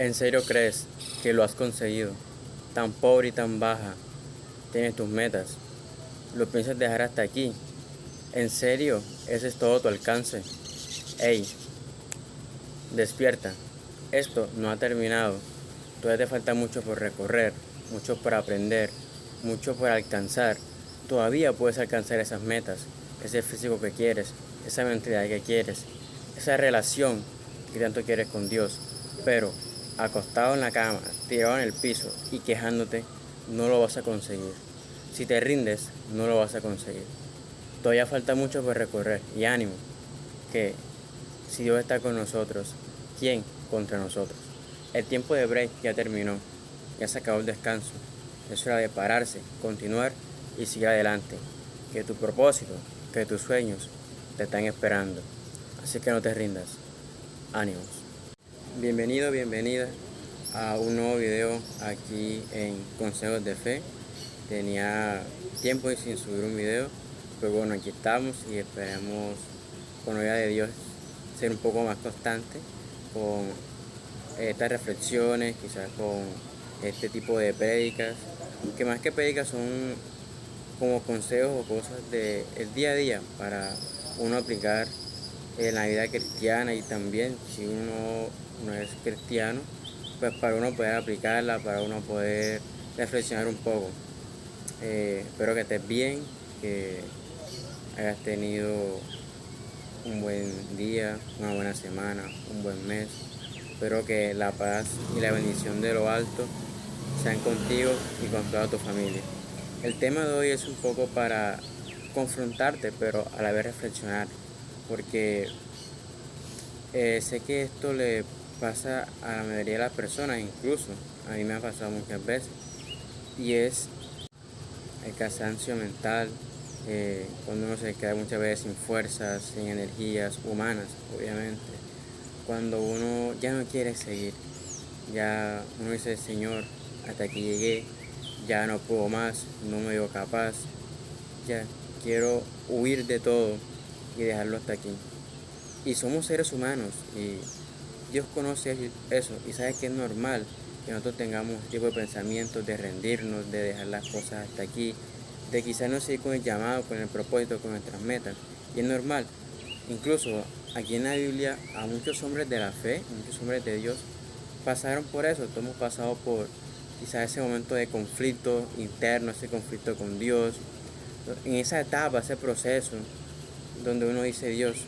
¿En serio crees que lo has conseguido? Tan pobre y tan baja tienes tus metas. ¿Lo piensas dejar hasta aquí? ¿En serio ese es todo tu alcance? Ey, despierta. Esto no ha terminado. Todavía te falta mucho por recorrer, mucho por aprender, mucho por alcanzar. Todavía puedes alcanzar esas metas, ese físico que quieres, esa mentalidad que quieres, esa relación que tanto quieres con Dios. Pero acostado en la cama, tirado en el piso y quejándote, no lo vas a conseguir. Si te rindes, no lo vas a conseguir. Todavía falta mucho por recorrer y ánimo, que si Dios está con nosotros, ¿quién contra nosotros? El tiempo de break ya terminó, ya se acabó el descanso. Es hora de pararse, continuar y seguir adelante. Que tu propósito, que tus sueños te están esperando. Así que no te rindas. Ánimos. Bienvenido, bienvenida a un nuevo video aquí en Consejos de Fe. Tenía tiempo sin subir un video, pero bueno, aquí estamos y esperemos con la ayuda de Dios ser un poco más constante con estas reflexiones, quizás con este tipo de prédicas, que más que prédicas son como consejos o cosas del día a día para uno aplicar en la vida cristiana, y también si uno no es cristiano, pues para uno poder aplicarla, para uno poder reflexionar un poco. Espero que estés bien, que hayas tenido un buen día, una buena semana, un buen mes. Espero que la paz y la bendición de lo alto sean contigo y con toda tu familia. El tema de hoy es un poco para confrontarte, pero a la vez reflexionar, porque sé que esto le pasa a la mayoría de las personas, incluso a mí me ha pasado muchas veces, y es el cansancio mental, cuando uno se queda muchas veces sin fuerzas, sin energías humanas, obviamente, cuando uno ya no quiere seguir, ya uno dice: Señor, hasta aquí llegué, ya no puedo más, no me veo capaz, ya quiero huir de todo y dejarlo hasta aquí. Y somos seres humanos y Dios conoce eso y sabe que es normal que nosotros tengamos un tipo de pensamientos de rendirnos, de dejar las cosas hasta aquí, de quizás no seguir con el llamado, con el propósito, con nuestras metas. Y es normal. Incluso aquí en la Biblia a muchos hombres de la fe, muchos hombres de Dios, pasaron por eso. Todos hemos pasado por quizás ese momento de conflicto interno, ese conflicto con Dios, en esa etapa, ese proceso donde uno dice: Dios,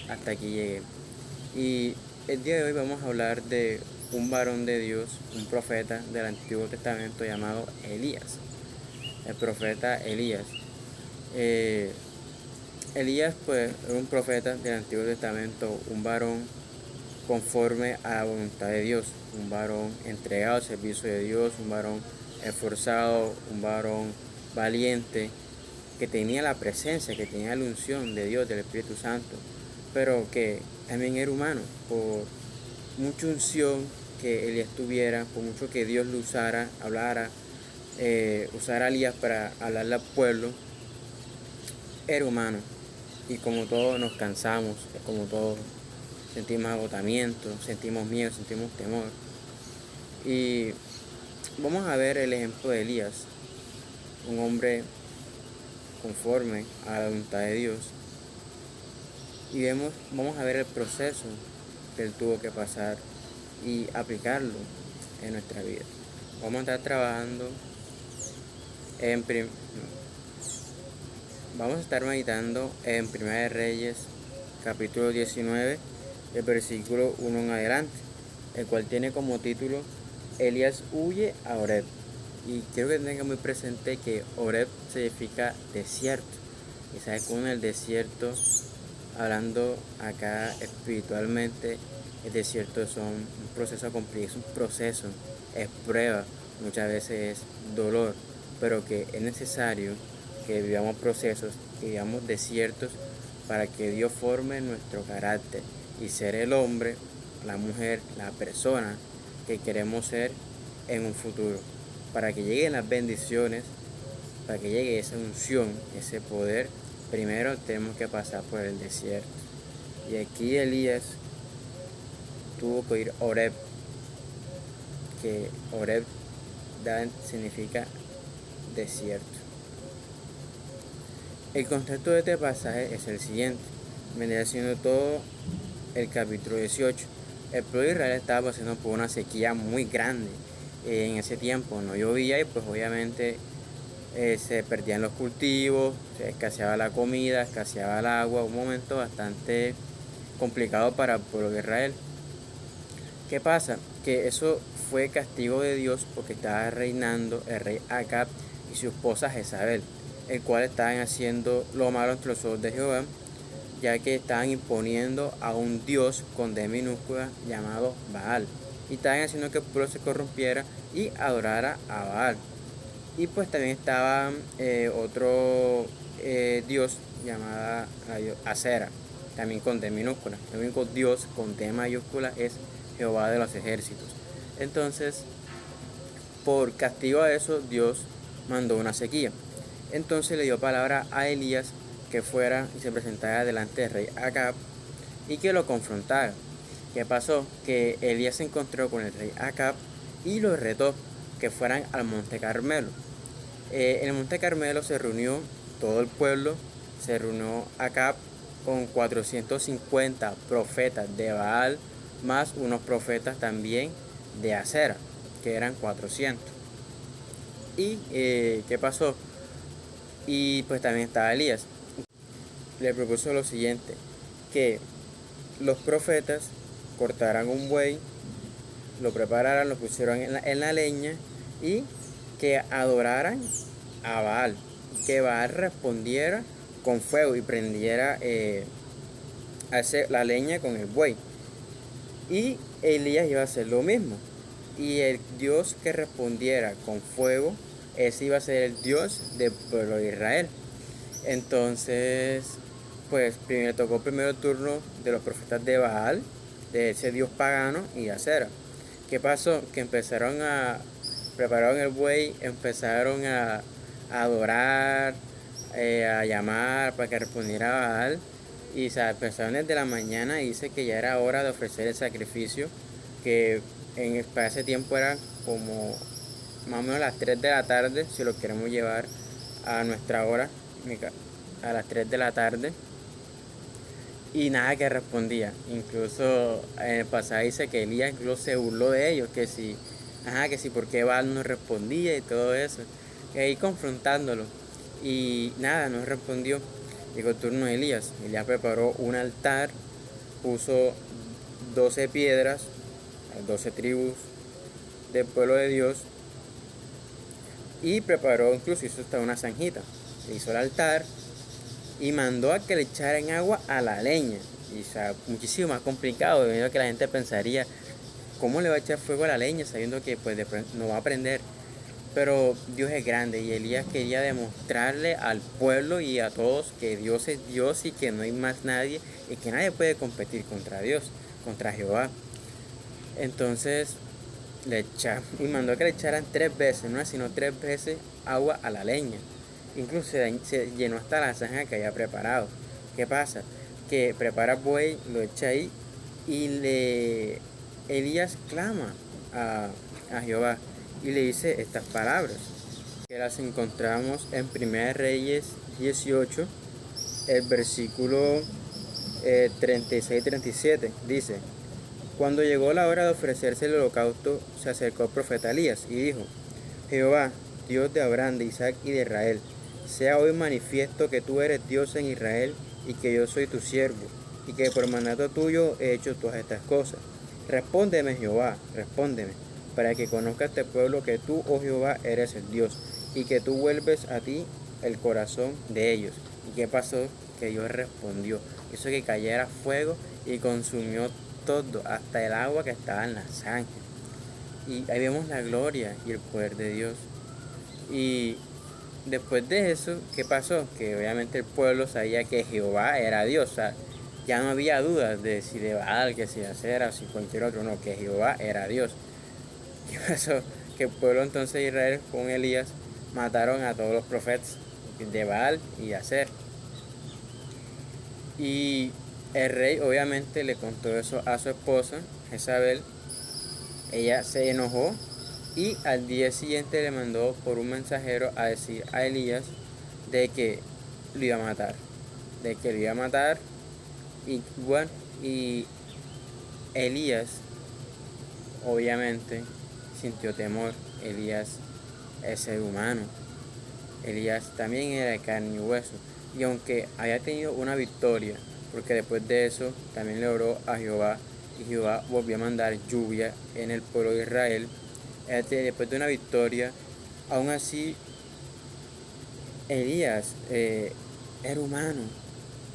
hasta aquí llegué. Y el día de hoy vamos a hablar de un varón de Dios, un profeta del Antiguo Testamento llamado Elías. El profeta Elías. Eh, Elías pues era un profeta del Antiguo Testamento, un varón conforme a la voluntad de Dios, un varón entregado al servicio de Dios, un varón esforzado, un varón valiente, que tenía la presencia, que tenía la unción de Dios, del Espíritu Santo, pero que también era humano. Por mucha unción que Elías tuviera, por mucho que Dios lo usara, hablara, usara a Elías para hablarle al pueblo, era humano. Y como todos nos cansamos, como todos sentimos agotamiento, sentimos miedo, sentimos temor. Y vamos a ver el ejemplo de Elías, un hombre conforme a la voluntad de Dios. Y vamos a ver el proceso que él tuvo que pasar y aplicarlo en nuestra vida. Vamos a estar trabajando vamos a estar meditando en Primera de Reyes, capítulo 19, del versículo 1 en adelante, el cual tiene como título: Elías huye a Horeb. Y quiero que tengan muy presente que Horeb significa desierto. Y sabes que en el desierto, hablando acá espiritualmente, el desierto es un proceso complicado, es un proceso, es prueba, muchas veces es dolor, pero que es necesario que vivamos procesos, que vivamos desiertos, para que Dios forme nuestro carácter y ser el hombre, la mujer, la persona que queremos ser en un futuro, para que lleguen las bendiciones, para que llegue esa unción, ese poder. Primero tenemos que pasar por el desierto. Y aquí Elías tuvo que ir a Horeb. que Oreb Dan significa desierto. El contexto de este pasaje es el siguiente. Vendría siendo todo el capítulo 18. El pueblo de Israel estaba pasando por una sequía muy grande. En ese tiempo no llovía y pues obviamente se perdían los cultivos, se escaseaba la comida, escaseaba el agua. Un momento bastante complicado para el pueblo de Israel. ¿Qué pasa? Que eso fue castigo de Dios porque estaba reinando el rey Acab y su esposa Jezabel, el cual estaban haciendo lo malo entre los ojos de Jehová, ya que estaban imponiendo a un dios con D minúscula llamado Baal, y estaban haciendo que el pueblo se corrompiera y adorara a Baal. Y pues también estaba otro dios llamado Acera, también con D minúscula. El único dios con D mayúscula es Jehová de los ejércitos. Entonces, por castigo a eso, Dios mandó una sequía. Entonces le dio palabra a Elías que fuera y se presentara delante del rey Acab y que lo confrontara. ¿Qué pasó? Que Elías se encontró con el rey Acab y lo retó que fueran al monte Carmelo. En el monte Carmelo se reunió todo el pueblo, se reunió Acab con 450 profetas de Baal, más unos profetas también de Acera, que eran 400. ¿Y qué pasó? Y pues también estaba Elías. Le propuso lo siguiente, que los profetas cortaran un buey, lo prepararan, lo pusieron en la leña y que adoraran a Baal, que Baal respondiera con fuego y prendiera la leña con el buey. Y Elías iba a hacer lo mismo. Y el Dios que respondiera con fuego, ese iba a ser el Dios del pueblo de Israel. Entonces, pues tocó primero el turno de los profetas de Baal, de ese dios pagano y de Acera. ¿Qué pasó? Que prepararon el buey, empezaron a adorar, a llamar para que respondiera a Baal. Y empezaron desde la mañana y dice que ya era hora de ofrecer el sacrificio, que para ese tiempo era como más o menos las 3 de la tarde, si lo queremos llevar a nuestra hora, a las 3 de la tarde. Y nada que respondía. Incluso en el pasaje dice que Elías incluso se burló de ellos, que si por qué Baal no respondía y todo eso. Y ahí confrontándolo. Y nada, no respondió. Llegó el turno de Elías. Elías preparó un altar, puso 12 piedras, 12 tribus del pueblo de Dios, y preparó, incluso hizo hasta una zanjita. Hizo el altar y mandó a que le echaran agua a la leña. Y muchísimo más complicado, debido a que la gente pensaría, ¿cómo le va a echar fuego a la leña sabiendo que pues después no va a prender? Pero Dios es grande y Elías quería demostrarle al pueblo y a todos que Dios es Dios y que no hay más nadie y que nadie puede competir contra Dios, contra Jehová. Entonces y mandó a que le echaran 3 veces, no sino 3 veces agua a la leña. Incluso se llenó hasta la zanja que había preparado. ¿Qué pasa? Que prepara buey, lo echa ahí y Elías clama a Jehová y le dice estas palabras, que las encontramos en 1 Reyes 18, el versículo 36-37. Dice: cuando llegó la hora de ofrecerse el holocausto, se acercó el profeta Elías y dijo: Jehová, Dios de Abraham, de Isaac y de Israel, sea hoy manifiesto que tú eres Dios en Israel y que yo soy tu siervo, y que por mandato tuyo he hecho todas estas cosas. Respóndeme, Jehová, respóndeme, para que conozca este pueblo que tú, oh Jehová, eres el Dios, y que tú vuelves a ti el corazón de ellos. ¿Y qué pasó? Que Dios respondió, hizo que cayera fuego y consumió todo, hasta el agua que estaba en la zanja. Y ahí vemos la gloria y el poder de Dios. Y después de eso, ¿qué pasó? Que obviamente el pueblo sabía que Jehová era Dios. O sea, ya no había dudas de si de Baal, que si de Acera, si cualquier otro, no, que Jehová era Dios. ¿Qué pasó? Que el pueblo entonces de Israel con Elías mataron a todos los profetas de Baal y de Acera. Y el rey obviamente le contó eso a su esposa, Jezabel, ella se enojó y al día siguiente le mandó por un mensajero a decir a Elías de que lo iba a matar. De que lo iba a matar. Y bueno, y Elías obviamente sintió temor. Elías es ser humano. Elías también era de carne y hueso. Y aunque haya tenido una victoria, porque después de eso también le oró a Jehová, y Jehová volvió a mandar lluvia en el pueblo de Israel, después de una victoria, aún así Elías era humano,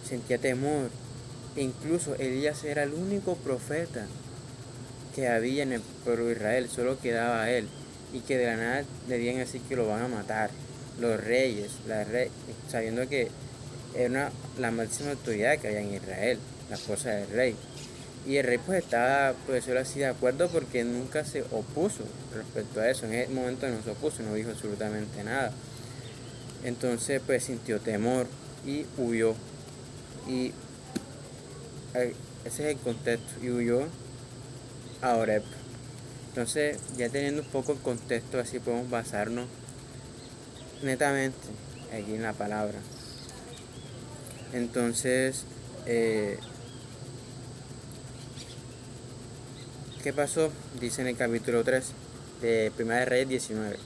sentía temor. E incluso Elías era el único profeta que había en el pueblo de Israel, solo quedaba él, y que de la nada le digan así que lo van a matar. Los reyes, sabiendo que era la máxima autoridad que había en Israel, la esposa del rey. Y el rey pues estaba, por decirlo así, de acuerdo porque nunca se opuso respecto a eso. En ese momento no se opuso, no dijo absolutamente nada. Entonces pues sintió temor y huyó. Y ese es el contexto. Y huyó a Oreb. Entonces, ya teniendo un poco el contexto, así podemos basarnos netamente aquí en la palabra. Entonces, ¿qué pasó? Dice en el capítulo 3 de Primera de Reyes 19.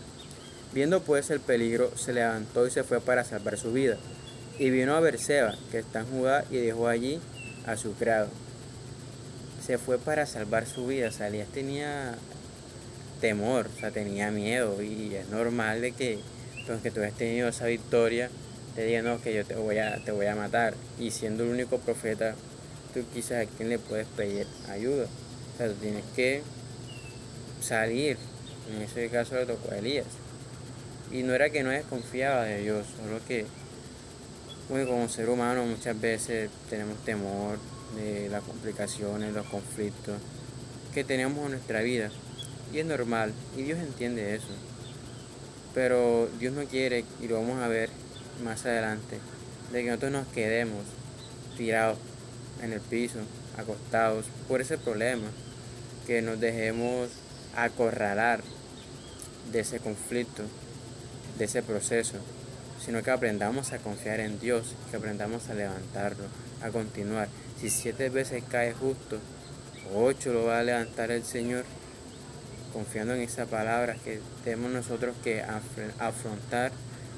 Viendo pues el peligro, se levantó y se fue para salvar su vida. Y vino a Berseba, que está en Judá, y dejó allí a su criado. Se fue para salvar su vida. O sea, Elías tenía temor, o sea, tenía miedo, y es normal de que, aunque tú hayas tenido esa victoria, te digan, no, que yo te voy a matar. Y siendo el único profeta, tú quizás a quién le puedes pedir ayuda. O sea, tú tienes que salir. En ese caso le tocó a Elías. Y no era que no desconfiaba de Dios, solo que, bueno, como ser humano muchas veces tenemos temor de las complicaciones, los conflictos que tenemos en nuestra vida. Y es normal, y Dios entiende eso. Pero Dios no quiere, y lo vamos a ver más adelante, de que nosotros nos quedemos tirados en el piso, acostados, por ese problema, que nos dejemos acorralar de ese conflicto, de ese proceso, sino que aprendamos a confiar en Dios, que aprendamos a levantarlo, a continuar. Si 7 veces cae justo, 8 lo va a levantar el Señor, confiando en esa palabra, que tenemos nosotros que afrontar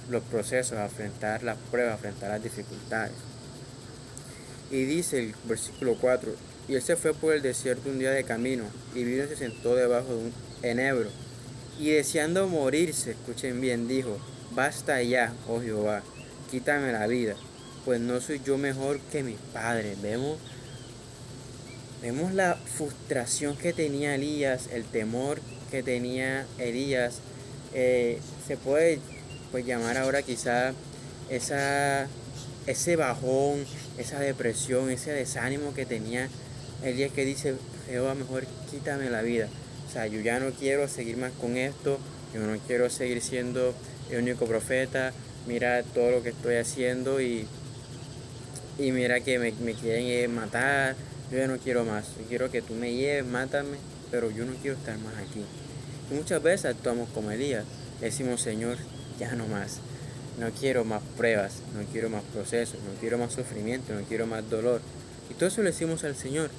los procesos, afrontar las pruebas, afrontar las dificultades. Y dice el versículo 4, y él se fue por el desierto un día de camino, y vino y se sentó debajo de un enebro, y deseando morirse, escuchen bien, dijo, basta ya, oh Jehová, quítame la vida, pues no soy yo mejor que mis padres. Vemos la frustración que tenía Elías, el temor que tenía Elías. Se puede pues llamar ahora quizá ese bajón, esa depresión, ese desánimo que tenía Elías, que dice, Jehová, mejor quítame la vida. O sea, yo ya no quiero seguir más con esto, yo no quiero seguir siendo el único profeta, mira todo lo que estoy haciendo y mira que me quieren matar, yo ya no quiero más, yo quiero que tú me lleves, mátame, pero yo no quiero estar más aquí. Y muchas veces actuamos como Elías, decimos, Señor, ya no más, no quiero más pruebas, no quiero más procesos, no quiero más sufrimiento, no quiero más dolor. Y todo eso le decimos al Señor.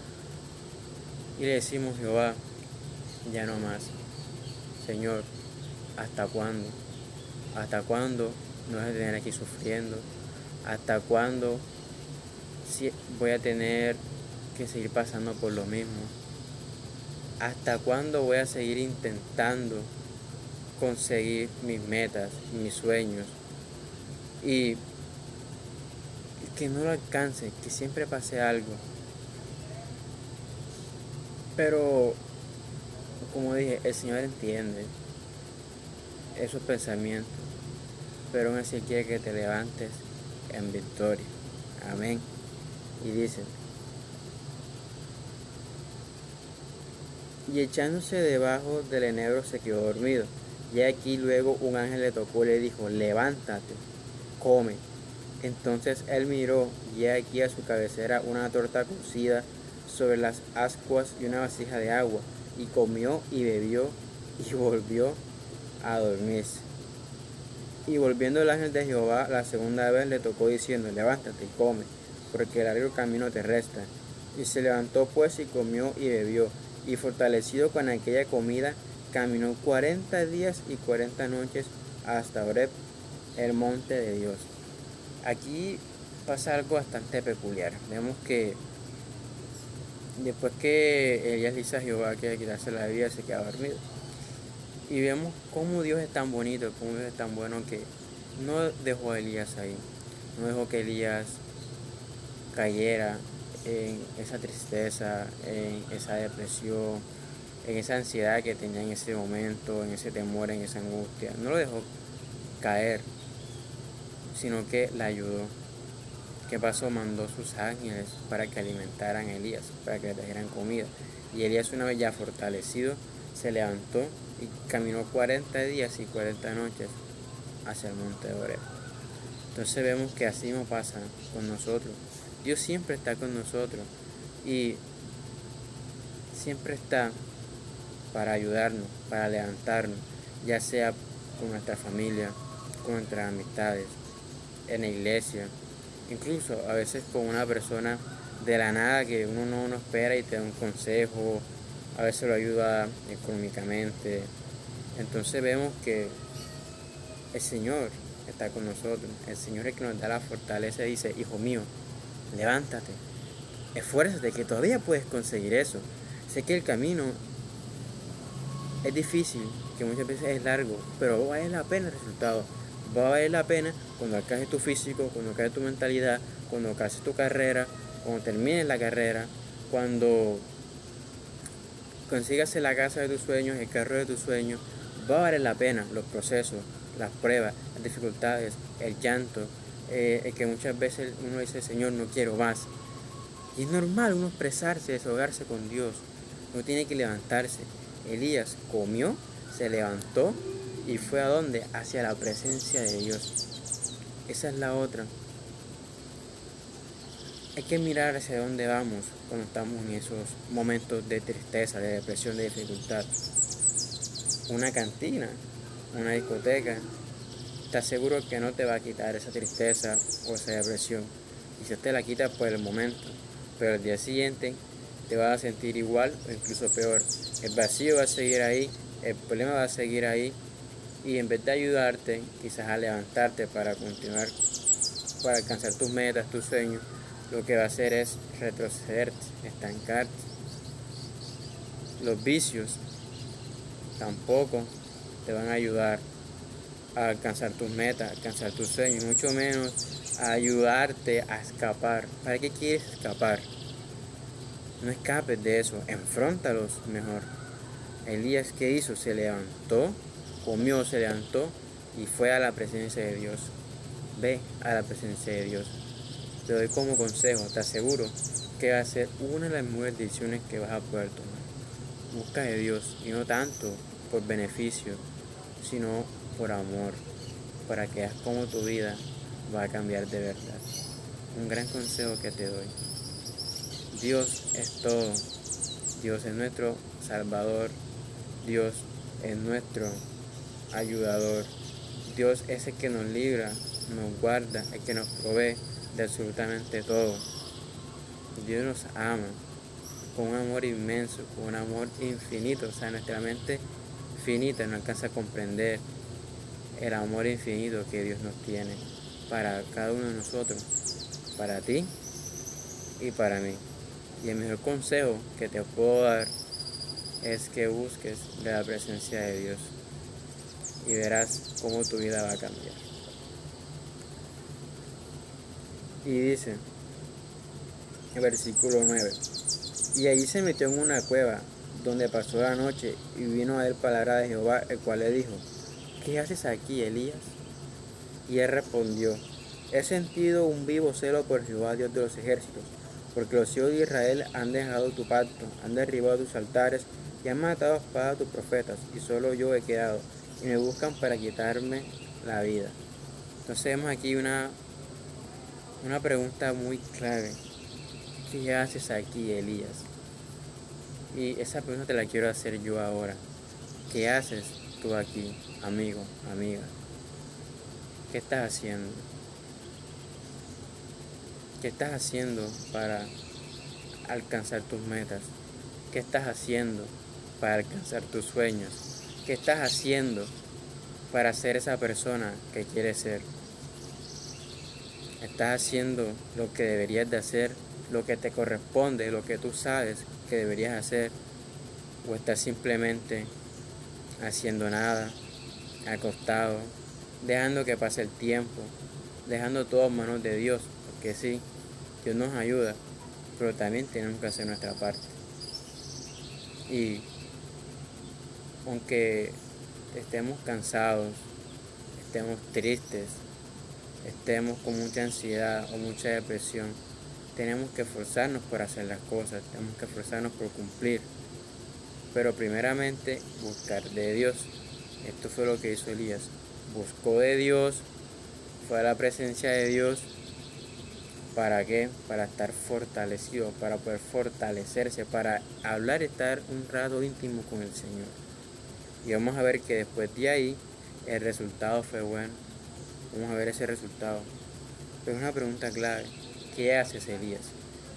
Y le decimos, Jehová, ya no más. Señor, ¿hasta cuándo? ¿Hasta cuándo no vas a tener aquí sufriendo? ¿Hasta cuándo voy a tener que seguir pasando por lo mismo? ¿Hasta cuándo voy a seguir intentando conseguir mis metas, mis sueños? Y que no lo alcance, que siempre pase algo. Pero, como dije, el Señor entiende esos pensamientos, pero aún así quiere que te levantes en victoria. Amén. Y dice, y echándose debajo del enebro se quedó dormido. Y aquí luego un ángel le tocó y le dijo, levántate, come. Entonces él miró, y aquí a su cabecera una torta cocida sobre las ascuas y una vasija de agua. y comió y bebió y volvió a dormirse. Y volviendo el ángel de Jehová la segunda vez le tocó diciendo, levántate y come, porque el largo camino te resta. Y se levantó pues y comió y bebió, y fortalecido con aquella comida, caminó 40 días y 40 noches hasta Horeb, el monte de Dios. Aquí pasa algo bastante peculiar. Vemos que después que Elías le dice a Jehová que quitarse la vida, se queda dormido. Y vemos cómo Dios es tan bonito, cómo Dios es tan bueno que no dejó a Elías ahí. No dejó que Elías cayera en esa tristeza, en esa depresión, en esa ansiedad que tenía en ese momento, en ese temor, en esa angustia. No lo dejó caer, sino que la ayudó. ¿Qué pasó? Mandó sus ángeles para que alimentaran a Elías, para que le trajeran comida. Y Elías, una vez ya fortalecido, se levantó y caminó 40 días y 40 noches hacia el monte de Horeb. Entonces vemos que así no pasa con nosotros. Dios siempre está con nosotros y siempre está para ayudarnos, para levantarnos, ya sea con nuestra familia, con nuestras amistades, en la iglesia, incluso a veces con una persona de la nada que uno no espera y te da un consejo, a veces lo ayuda económicamente. Entonces vemos que el Señor está con nosotros, el Señor es el que nos da la fortaleza y dice, hijo mío, levántate, esfuérzate que todavía puedes conseguir eso. Sé que el camino es difícil, que muchas veces es largo, pero va a valer la pena el resultado. Va a valer la pena cuando alcances tu físico, cuando alcances tu mentalidad, cuando alcances tu carrera, cuando termines la carrera, cuando consigas la casa de tus sueños, el carro de tus sueños. Va a valer la pena los procesos, las pruebas, las dificultades, el llanto, el que muchas veces uno dice, Señor, no quiero más. Y es normal uno expresarse, desahogarse con Dios. Uno tiene que levantarse. Elías comió, se levantó y fue a donde? Hacia la presencia de Dios. Esa es la otra. Hay que mirar hacia dónde vamos cuando estamos en esos momentos de tristeza, de depresión, de dificultad. Una cantina, una discoteca, te aseguro que no te va a quitar esa tristeza o esa depresión. Quizás te la quita por el momento, pero al día siguiente te vas a sentir igual o incluso peor. El vacío va a seguir ahí, el problema va a seguir ahí y en vez de ayudarte quizás a levantarte para continuar, para alcanzar tus metas, tus sueños, lo que va a hacer es retrocederte, estancarte. Los vicios tampoco te van a ayudar a alcanzar tus metas, a alcanzar tus sueños, mucho menos a ayudarte a escapar. ¿Para qué quieres escapar? No escapes de eso, enfróntalos mejor. Elías, ¿qué hizo? Se levantó, comió, se levantó y fue a la presencia de Dios. Ve a la presencia de Dios. Te doy como consejo, te aseguro que va a ser una de las mejores decisiones que vas a poder tomar. Busca de Dios y no tanto por beneficio, sino por amor, para que veas cómo tu vida va a cambiar de verdad. Un gran consejo que te doy. Dios es todo. Dios es nuestro Salvador. Dios es nuestro ayudador. Dios es el que nos libra, nos guarda, el que nos provee de absolutamente todo. Dios nos ama con un amor inmenso, con un amor infinito. O sea, nuestra mente finita no alcanza a comprender el amor infinito que Dios nos tiene para cada uno de nosotros, para ti y para mí. Y el mejor consejo que te puedo dar es que busques de la presencia de Dios y verás cómo tu vida va a cambiar. Y dice, el versículo 9, y allí se metió en una cueva donde pasó la noche y vino a él palabra de Jehová, el cual le dijo, ¿qué haces aquí, Elías? Y él respondió, he sentido un vivo celo por Jehová, Dios de los ejércitos, porque los hijos de Israel han dejado tu pacto, han derribado tus altares y han matado a espada a tus profetas, y solo yo he quedado, y me buscan para quitarme la vida. Entonces vemos aquí una pregunta muy clave. ¿Qué haces aquí, Elías? Y esa pregunta te la quiero hacer yo ahora. ¿Qué haces tú aquí, amigo, amiga? ¿Qué estás haciendo? ¿Qué estás haciendo para alcanzar tus metas? ¿Qué estás haciendo para alcanzar tus sueños? ¿Qué estás haciendo para ser esa persona que quieres ser? ¿Estás haciendo lo que deberías de hacer, lo que te corresponde, lo que tú sabes que deberías hacer? ¿O estás simplemente haciendo nada, acostado, dejando que pase el tiempo, dejando todo en manos de Dios? Porque sí, Dios nos ayuda, pero también tenemos que hacer nuestra parte. Y aunque estemos cansados, estemos tristes, estemos con mucha ansiedad o mucha depresión, tenemos que esforzarnos por hacer las cosas, tenemos que esforzarnos por cumplir, pero primeramente buscar de Dios. Esto fue lo que hizo Elías, buscó de Dios, fue a la presencia de Dios. ¿Para qué? Para estar fortalecido, para poder fortalecerse, para hablar y estar un rato íntimo con el Señor. Y vamos a ver que después de ahí el resultado fue bueno. Vamos a ver ese resultado. Pero es una pregunta clave. ¿Qué haces, Elías?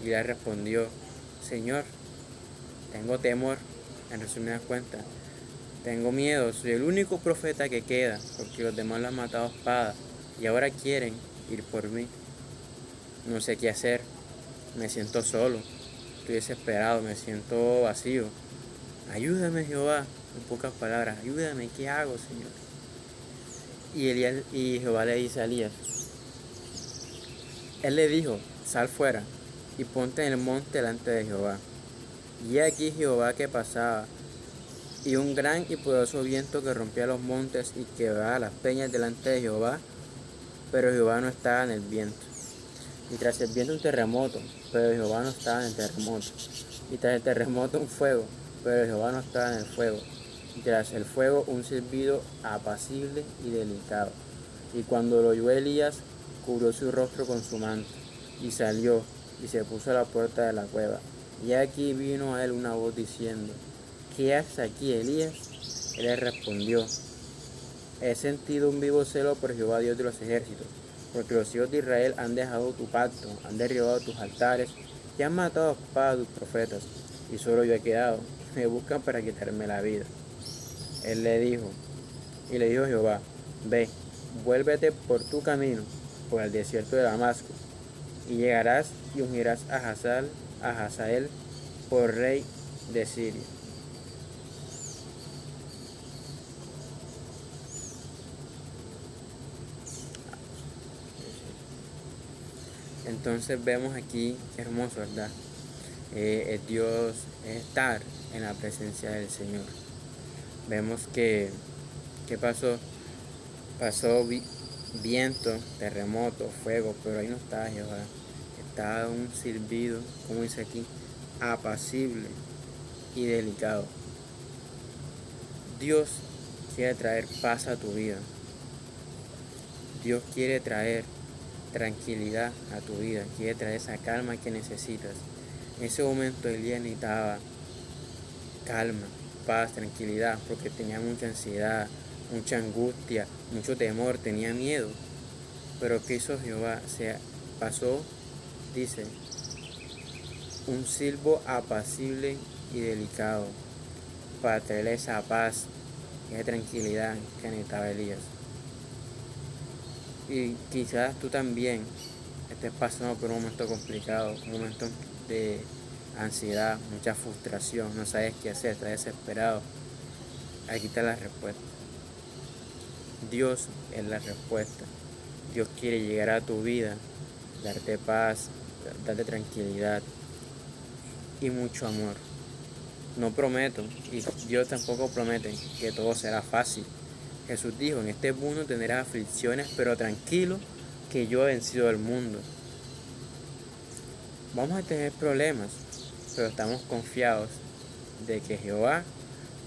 Y él respondió, Señor, tengo temor. En resumidas cuentas, tengo miedo. Soy el único profeta que queda, porque los demás lo han matado a espada. Y ahora quieren ir por mí. No sé qué hacer. Me siento solo. Estoy desesperado. Me siento vacío. Ayúdame, Jehová. En pocas palabras, ayúdame. ¿Qué hago, Señor? Y Jehová le dice a Elías, él le dijo, sal fuera y ponte en el monte delante de Jehová. Y aquí Jehová que pasaba, y un gran y poderoso viento que rompía los montes y quebraba las peñas delante de Jehová, pero Jehová no estaba en el viento. Y tras el viento un terremoto, pero Jehová no estaba en el terremoto. Y tras el terremoto un fuego, pero Jehová no estaba en el fuego. Y tras el fuego un silbido apacible y delicado. Y cuando lo oyó Elías, cubrió su rostro con su manto, y salió, y se puso a la puerta de la cueva. Y aquí vino a él una voz diciendo, ¿qué haces aquí, Elías? Él le respondió, he sentido un vivo celo por Jehová Dios de los ejércitos, porque los hijos de Israel han dejado tu pacto, han derribado tus altares, y han matado a espada a tus profetas, y solo yo he quedado, y me buscan para quitarme la vida. Él le dijo, y le dijo Jehová, ve, vuélvete por tu camino, por el desierto de Damasco, y llegarás y ungirás a Hazael por rey de Siria. Entonces vemos aquí, qué hermoso, ¿verdad? Dios es estar en la presencia del Señor. Vemos que pasó, viento, terremoto, fuego, pero ahí no estaba Jehová. Estaba un silbido, como dice aquí, apacible y delicado. Dios quiere traer paz a tu vida. Dios quiere traer tranquilidad a tu vida, quiere traer esa calma que necesitas. En ese momento Elías necesitaba calma, paz, tranquilidad, porque tenía mucha ansiedad, mucha angustia, mucho temor, tenía miedo. Pero ¿qué hizo Jehová? Se pasó, dice, un silbo apacible y delicado para traerle esa paz y esa tranquilidad que necesitaba Elías. Y quizás tú también estés pasando por un momento complicado, un momento de ansiedad, mucha frustración, no sabes qué hacer, estás desesperado. Aquí está la respuesta. Dios es la respuesta. Dios quiere llegar a tu vida, darte paz, darte tranquilidad y mucho amor. No prometo, y Dios tampoco promete, que todo será fácil. Jesús dijo, en este mundo tendrás aflicciones, pero tranquilo, que yo he vencido al mundo. Vamos a tener problemas, pero estamos confiados de que Jehová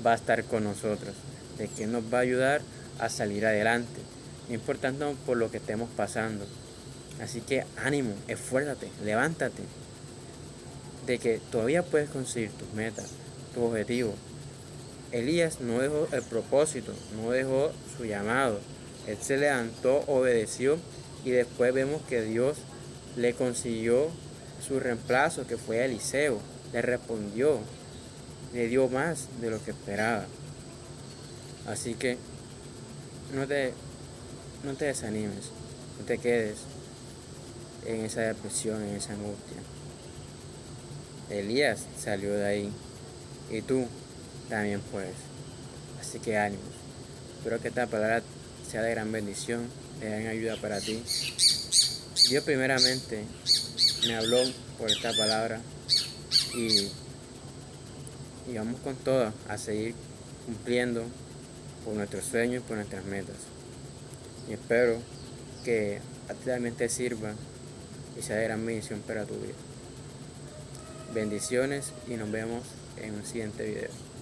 va a estar con nosotros, de que nos va a ayudar a salir adelante, no importando por lo que estemos pasando. Así que ánimo, esfuérzate, levántate, de que todavía puedes conseguir tus metas, tu objetivo. Elías no dejó el propósito, no dejó su llamado. Él se levantó, obedeció y después vemos que Dios le consiguió su reemplazo, que fue Eliseo. Le respondió, le dio más de lo que esperaba. Así que no te desanimes, no te quedes en esa depresión, en esa angustia. Elías salió de ahí y tú también puedes. Así que ánimos. Espero que esta palabra sea de gran bendición, de gran ayuda para ti. Dios primeramente me habló por esta palabra y vamos con todo a seguir cumpliendo por nuestros sueños y por nuestras metas. Y espero que a ti también te sirva y sea de gran bendición para tu vida. Bendiciones y nos vemos en un siguiente video.